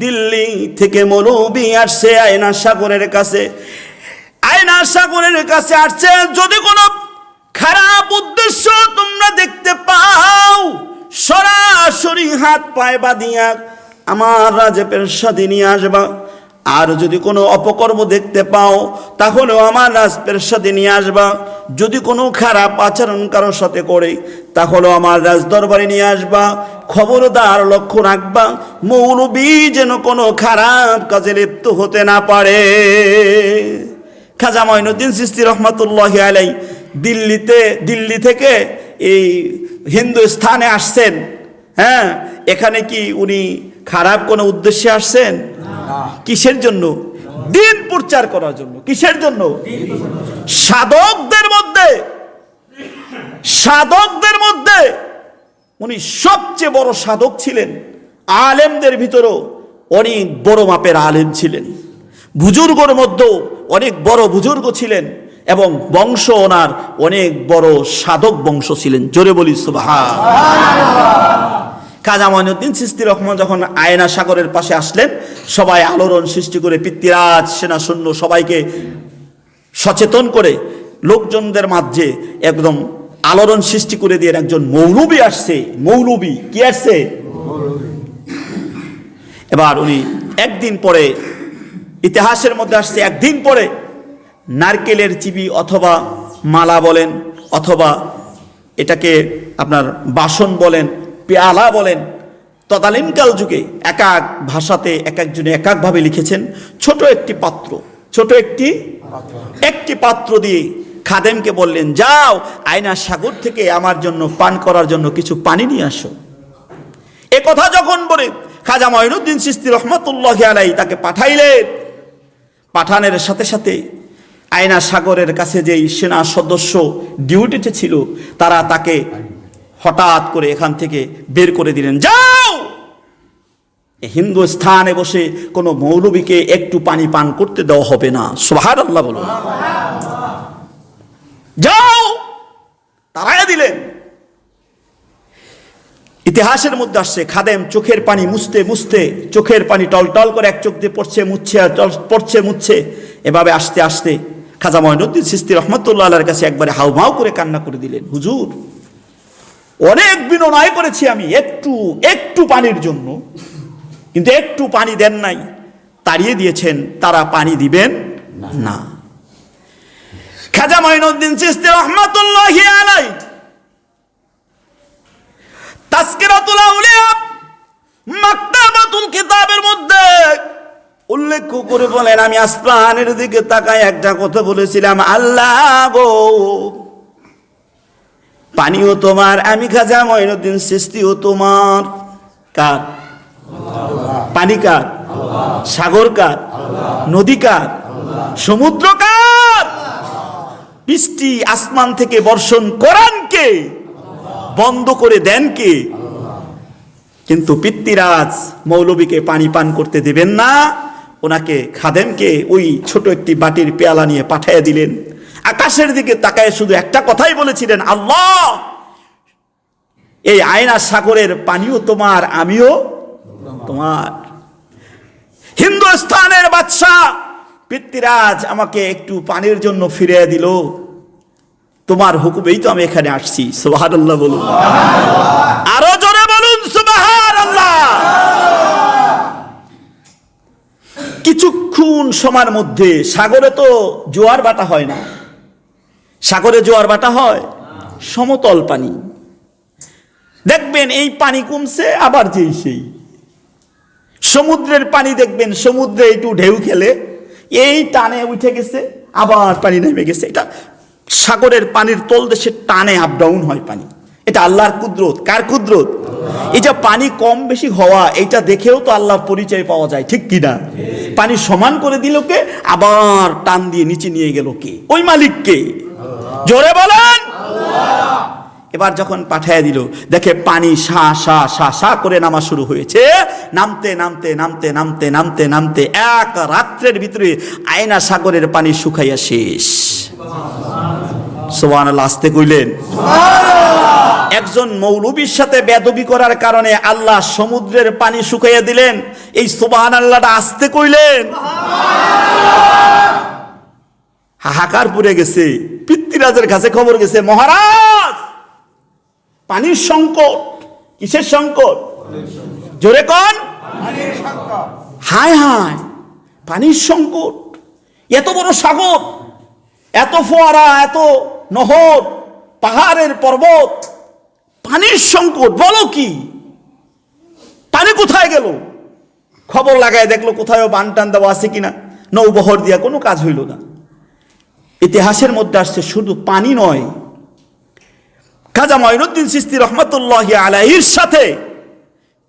দিল্লি থেকে মৌলবি আসছে আয়না সাগরের কাছে। আয়না সাগরের কাছে আসছে। যদি কোনো খারাপ উদ্দেশ্য তোমরা দেখতে পাও, সরাসরি হাত পায়ে বাঁধিয়া আমার রাজপ্রাসাদে নিয়ে আসবা। আর যদি কোনো অপকর্ম দেখতে পাও, তাহলেও আমার রাজপ্রাসাদে নিয়ে আসবা। যদি কোনো খারাপ আচরণ কারোর সাথে করে, তাহলেও আমার রাজ দরবারে নিয়ে আসবা। খবরদার, লক্ষ্য রাখবা, মৌলবি যেন কোনো খারাপ কাজে লিপ্ত হতে না পারে। খাজা মঈনুদ্দিন চিশতি রহমাতুল্লাহি আলাইহি দিল্লি থেকে এই হিন্দুস্তানে আসছেন। হ্যাঁ, এখানে কি উনি খারাপ কোনো উদ্দেশ্যে আসছেন? কিসের জন্য? দিন প্রচার করার জন্য। কিসের জন্য? সাধকদের মধ্যে উনি সবচেয়ে বড় সাধক ছিলেন। আলেমদের ভিতরেও অনেক বড় মাপের আলেম ছিলেন। বুজুর্গর মধ্যেও অনেক বড় বুজুর্গ ছিলেন এবং বংশ ওনার অনেক বড় সাধক বংশ ছিলেন। জোরে বলি সুবহানাল্লাহ। খাজা মঈনুদ্দিন চিশতি রহমান যখন আয়না সাগরের পাশে আসলেন, সবাই আলোড়ন সৃষ্টি করে পৃথ্বীরাজ, সেনা সৈন্য সবাইকে সচেতন করে লোকজনদের মাঝে একদম আলোড়ন সৃষ্টি করে দিয়ে একজন মৌলবি আসছে। মৌলবি কি আসছে? এবার উনি একদিন পরে, ইতিহাসের মধ্যে আসছে, একদিন পরে নারকেলের চিবি অথবা মালা বলেন, অথবা এটাকে আপনার বাসন বলেন, পেয়ালা বলেন, তদানীনকাল যুগে এক এক ভাষাতে এক একজনে এক একভাবে লিখেছেন। ছোট একটি পাত্র দিয়ে খাদেমকে বললেন, যাও আয়না সাগর থেকে আমার জন্য পান করার জন্য কিছু পানি নিয়ে আসো। এ কথা যখন বলে খাজা মঈনুদ্দিন চিশতি রহমাতুল্লাহি আলাইহি তাকে পাঠাইলেন। পাঠানোর সাথে সাথে আয়না সাগরের কাছে যেই সেনা সদস্য ডিউটিতে ছিল, তারা তাকে হঠাৎ করে এখান থেকে বের করে দিলেন। যাও, হিন্দুস্তানে বসে কোনো মৌলবীকে একটু পানি পান করতে দেওয়া হবে না। সুবহানাল্লাহ বলুন। যাও, তাড়াইয়া দিলেন। ইতিহাসের মধ্যে আসছে, খাদেম চোখের পানি মুছতে মুছতে, চোখের পানি টলটল করে এক চোখ দিয়ে পড়ছে মুছছে, এভাবে আস্তে আস্তে খাজা মঈনুদ্দিন চিশতি রহমাতুল্লাহ আলাইহির কাছে একবারে হাউমাউ করে কান্না করে দিলেন, হুজুর, অনেক বিনয় করেছি আমি একটু পানির জন্য, কিন্তু একটু পানি দেন নাই, তাড়িয়ে দিয়েছেন, তারা পানি দিবেন না। খাজা মঈনুদ্দিন চিশতি রহমাতুল্লাহি আলাইহি তাজকিরাতুল আউলিয়া মাকতাবাতুল কিতাবের মধ্যে উল্লেখ করে বলেন, আমি আসমানের দিকে তাকায় একটা কথা বলেছিলাম, আল্লাহ গো, পানিও তোমার, আমি খাজা মঈনুদ্দিন চিশতিও তোমার। কার? পানি কার? সাগর কার? নদী কার? সমুদ্র কার? বৃষ্টি আসমান থেকে বর্ষণ করান কে? বন্ধ করে দেন কে? কিন্তু পৃথ্বীরাজ মৌলবীকে পানি পান করতে দেবেন না। ওনাকে খাদেমকে ওই ছোট একটি বাটির পেয়ালা নিয়ে পাঠিয়ে দিলেন। আকাশের দিকে তাকায় শুধু একটা কথাই বলেছিলেন, আল্লাহ, এই আয়না সাগরের পানিও তোমার, আমিও তোমার। হিন্দুস্তানের বাদশাহ পৃথ্বীরাজ আমাকে একটু পানির জন্য ফিরিয়ে দিল, তোমার হুকুমেই তো আমি এখানে আসছি। সুবহানাল্লাহ বলুন, আরো জোরে বলুন সুবহানাল্লাহ। কিছুক্ষণ সময়ের মধ্যে, সাগরে তো জোয়ার বাটা হয় না, সাগরে জোয়ার বাটা হয় সমতল পানি। দেখবেন এই পানি কমছে, আবার যেই সেই। সমুদ্রের পানি দেখবেন সমুদ্রে একটু ঢেউ খেলে এই টানে উঠে গেছে, আবার পানি নেমে গেছে। এটা সাগরের পানির তলদেশে টানে আপ ডাউন হয় পানি। এটা আল্লাহর কুদরত। কার কুদরত? এই যে পানি কম বেশি হওয়া, এইটা দেখেও তো আল্লাহর পরিচয় পাওয়া যায়, ঠিক কিনা? পানি সমান করে দিল কে, আবার টান দিয়ে নিচে নিয়ে গেল কে? ওই মালিককে। জোরে বলেন। এবার যখন পাঠিয়ে দিল, দেখে পানি সা সা সা সা করে নামা শুরু হয়েছে। নামতে নামতে নামতে নামতে নামতে নামতে এক রাত্রের ভিতরে আয়না সাগরের পানি শুকাইয়া শেষ। সুবহানাল্লাহ, আসতে কইলেন। একজন মৌলবীর সাথে বেদবি করার কারণে আল্লাহ সমুদ্রের পানি শুকাইয়া দিলেন। এই সুবহানাল্লাহটা আসতে কইলেন। হাহাকার পড়ে গেছে। পৃথ্বীরাজের কাছে খবর গেছে, মহারাজ, পানির সংকট। কিসের সংকট? জোরে কোন? হায় হায়, পানির সংকট। এত বড় সাগর, এত ফোয়ারা, এত নহর, পাহাড়ের পর্বত, পানির সংকট, বলো কি? পানি কোথায় গেল? খবর লাগায় দেখলো কোথাও বান টান দেওয়া আছে কিনা, নৌবহর দিয়া কোনো কাজ হইল না। ইতিহাসের মধ্যে আসছে শুধু পানি নয়, খাজা মঈনুদ্দিন চিশতি রহমাতুল্লাহি আলাইহির সাথে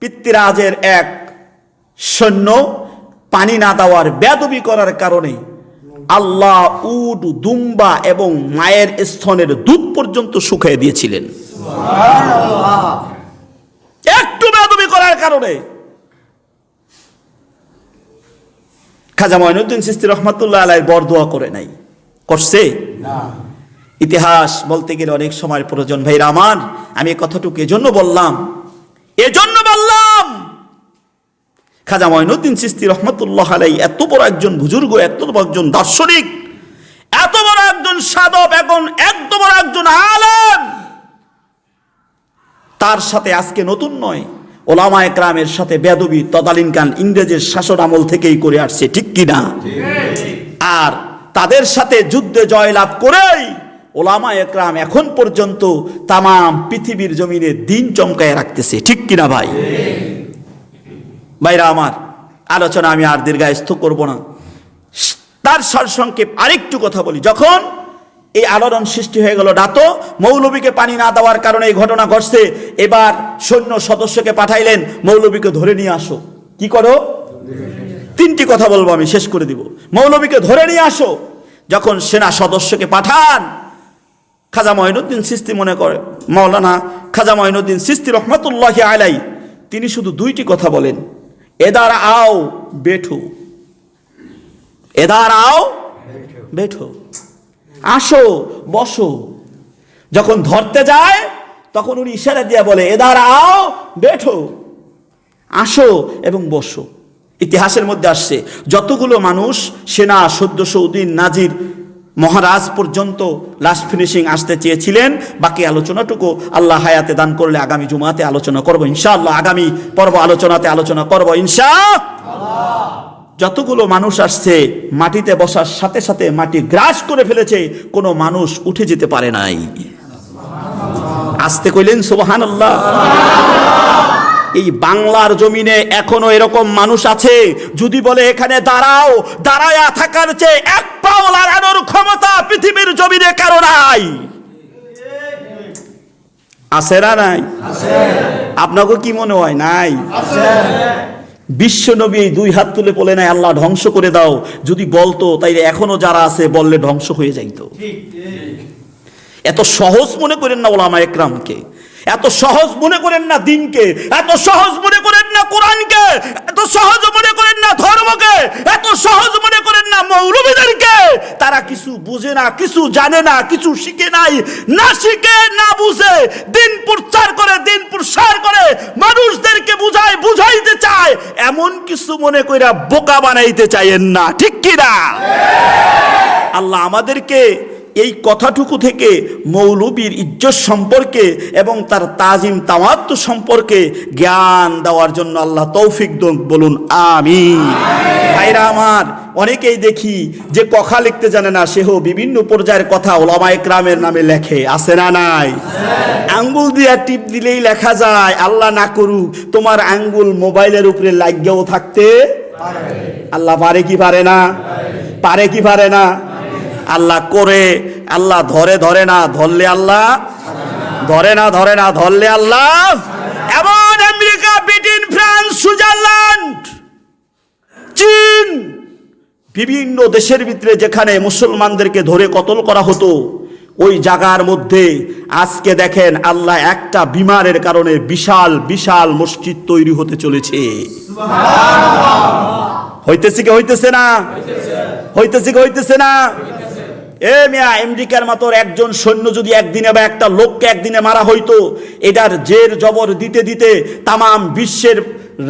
পৃথ্বীরাজের এক সৈন্য পানি না দেওয়ার বেয়াদবি করার কারণে আল্লাহ উট, দুম্বা এবং মায়ের স্তনের দুধ পর্যন্ত শুকিয়ে দিয়েছিলেন। একটু বেয়াদবি করার কারণে। খাজা মঈনুদ্দিন চিশতি রহমাতুল্লাহ আলাইহি বরদোয়া করে নাই, করছে না। ইতিহাস বলতে গেলে অনেক সময় প্রয়োজন। ভাইরা আমার, আমি এই কথাটুকু এজন্য বললাম, খাজা মঈনুদ্দিন চিশতি রহমাতুল্লাহ আলাইহি এত বড় একজন বুজুর্গ, এত বড় একজন দার্শনিক, এত বড় একজন সাধক, এবং এত বড় একজন আলেম, তার সাথে আজকে নতুন নয়, ওলামায়ে কেরামের সাথে বেয়াদবি তদানীন্তন ইংরেজের শাসন আমল থেকেই করে আসছে, ঠিক কিনা? আর তাদের সাথে যুদ্ধে জয়লাভ করেই ওলামায়ে কেরাম এখন পর্যন্ত তামাম পৃথিবীর জমিনে দিন চমকায় রাখতেছে, ঠিক কিনা ভাই? ভাইরা আমার, আলোচনা আমি আর দীর্ঘায়িত করব না। তার সারসংক্ষেপ আরেকটু কথা বলি। যখন এই আলোড়ন সৃষ্টি হয়ে গেল, ডাতো মৌলবীকে পানি না দেওয়ার কারণে এই ঘটনা ঘটছে, এবার সৈন্য সদস্যকে পাঠাইলেন, মৌলবীকে ধরে নিয়ে আসো। কি করো? তিনটি কথা বলবো, আমি শেষ করে দিব। মৌলবীকে ধরে নিয়ে আসো। যখন সেনা সদস্যকে পাঠান, খাজা মঈনুদ্দিন চিশতি মনে করে, মাওলানা খাজা মঈনুদ্দিন চিশতি রহমাতুল্লাহি আলাইহি তিনি শুধু দুইটি কথা বলেন, এদার আও বেঠো, এদার আও বেঠো, আসো বসো। যখন ধরতে যায় তখন উনি ইশারা দিয়ে বলে, এদার আও বেঠো, আসো এবং বসো। ইতিহাসের মধ্যে আসছে যতগুলো মানুষ সেনা সদ্য সৌদিন নাজির মহারাজ পর্যন্ত লাস্ট ফিনিশিং আসতে চেয়েছিলেন, বাকি আলোচনাটুকু আল্লাহ হায়াতে দান করলে আগামী জুমাতে আলোচনা করব ইনশাআল্লাহ। আগামী পর্ব আলোচনাতে আলোচনা করব ইনশাআল্লাহ। যতগুলো মানুষ আসছে, মাটিতে বসার সাথে সাথে মাটি গ্রাস করে ফেলেছে, কোনো মানুষ উঠে যেতে পারে নাই। আসতে কইলেন সুবহানাল্লাহ। এই বাংলার জমিনে এখনো এরকম মানুষ আছে, যদি বলে এখানে দাঁড়াও, দাঁড়ায়া থাকার চেয়ে এক পাও লাগানোর ক্ষমতা পৃথিবীর জমিনে কারো নাই। আছে না নাই? আপনাকে কি মনে হয়? নাই। বিশ্ব নবী দুই হাত তুলে বলে নাই আল্লাহ ধ্বংস করে দাও, যদি বলতো তাইলে এখনো যারা আছে বললে ধ্বংস হয়ে যাইতো। এত সহজ মনে করেন না ওলামায়ে কেরামকে, এত সহজ মনে করেন না দিনকে, এত সহজ মনে করেন না কোরআনকে, এত সহজ মনে করেন না ধর্মকে, এত সহজ মনে করেন না মৌলবীদেরকে। তারা কিছু বুঝে না, কিছু জানে না, কিছু শিখে নাই, না শিখে না বুঝে দিন প্রচার করে, দিন প্রসার করে, মানুষদেরকে বুঝাইতে চায়, এমন কিছু মনে কইরা বোকা বানাইতে চাইেন না, ঠিক কিনা? আল্লাহ আমাদেরকে এই কথাটুকু থেকে মৌলবীর ইজ্জত সম্পর্কে এবং তার তাজিম তামাত্ম সম্পর্কে জ্ঞান দেওয়ার জন্য আল্লাহ তৌফিক দেন, বলুন আমিন। ভাইরা আমার, অনেকেই দেখি যে কথা লিখতে জানে না, সেও বিভিন্ন পর্যায়ের কথা উলামায়ে কেরামের নামে লেখে, আছে না নাই? আঙ্গুল দিয়া টিপ দিলেই লেখা যায়। আল্লাহ না করুক তোমার আঙ্গুল মোবাইলের উপরে লাগিয়েও থাকতে পারে। আল্লাহ পারে কি পারে না? পারে কি পারে না? আল্লাহ করে, আল্লাহ ধরে না, ধরলে আল্লাহ ধরে না, ধরলে আল্লাহ। এমন আমেরিকা, ব্রিটেন, ফ্রান্স, সুইজারল্যান্ড, চীন, বিভিন্ন দেশের ভিতরে যেখানে মুসলমানদেরকে ধরে কতল করা হতো, ওই জায়গার মধ্যে আজকে দেখেন আল্লাহ একটা বিমারের কারণে বিশাল বিশাল মসজিদ তৈরি হতে চলেছে। হইতেছে কি হইতেছে না? হইতেছে কি হইতেছে না? এ মিয়া, আমেরিকার মতো একজন সৈন্য যদি একদিনে বা একটা লোককে একদিনে মারা হইতো, এটার জের জবর দিতে দিতে তামাম বিশ্বের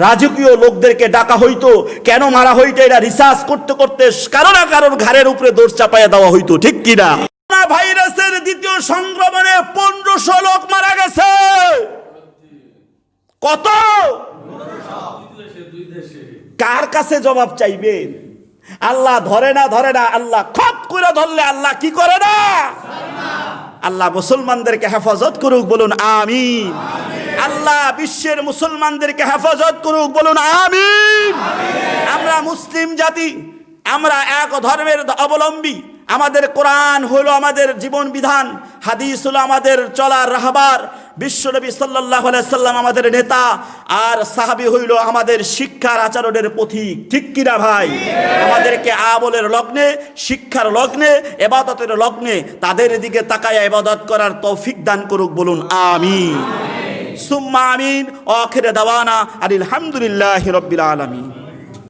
রাজকীয় লোকদেরকে ডাকা হইতো, কেন মারা হইতো এটা রিসার্চ করতে করতে কারো না কারোর ঘাড়ের উপরে দোষ চাপাইয়া দেওয়া হইতো, ঠিক কিনা? ভাইরাসের দ্বিতীয় সংক্রমণে 1500 লোক মারা গেছে। কত? কার কাছে জবাব চাইবেন? আল্লাহ ধরে না, আল্লাহ খপ করে ধরলে আল্লাহ কি করে না? আল্লাহ মুসলমানদেরকে হেফাজত করুক, বলুন আমিন। আল্লাহ বিশ্বের মুসলমানদেরকে হেফাজত করুক, বলুন আমিন। আমরা মুসলিম জাতি, আমরা এক ধর্মের অবলম্বী। আমাদের কোরআন হলো আমাদের জীবন বিধান, হাদিস হলো আমাদের চলার রাহবার, বিশ্বনবী সাল্লাল্লাহু আলাইহি সাল্লাম আমাদের নেতা, আর সাহাবী হইল আমাদের শিক্ষার আচরণের পথিক, ঠিক কিনা ভাই? আমাদেরকে আমলের লগ্নে, শিক্ষার লগ্নে, ইবাদতের লগ্নে তাদের দিকে তাকায়া ইবাদত করার তৌফিক দান করুক, বলুন আমিন। সুম্মা আমিন। আখির দাওয়ানা আলহামদুলিল্লাহি রাব্বিল আলামিন।